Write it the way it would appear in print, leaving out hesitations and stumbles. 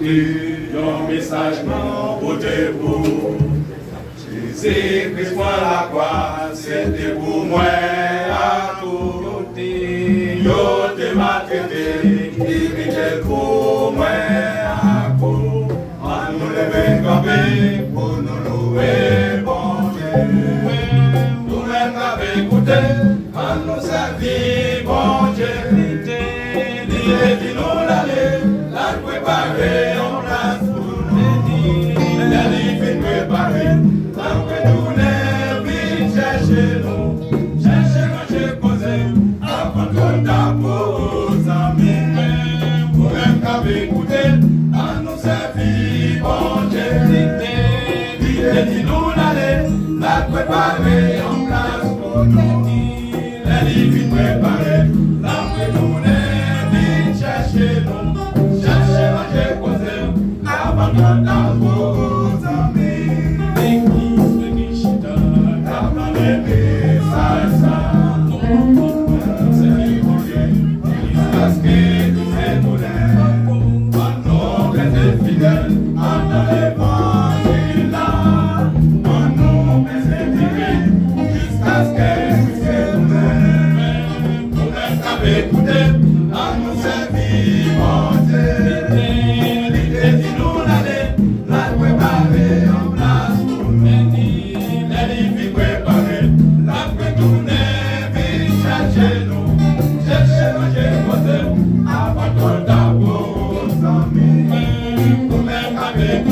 Un message pour Jésus-Christ pour la croix, c'était pour moi à côté. Yo te m'a traité, il était pour moi à côté. On nous lève camper pour nous louer, bon Dieu. Nous-mêmes qu'avons écouté, on nous servir, bon Dieu. Il est dit nous l'aller, la préparer en place pour nous. La vie préparée, la retourner, vite chercher nous. Chercher, manger, poser, avant qu'on t'appose à mes. Vous-même qu'avez écouté, à nous servir, bon Dieu. Il est dit nous l'aller, la préparer en place pour nous. La vie préparée, la retourner, vite chercher nous. Chercher, manger, poser, avant qu'on t'appose à mes. Amen.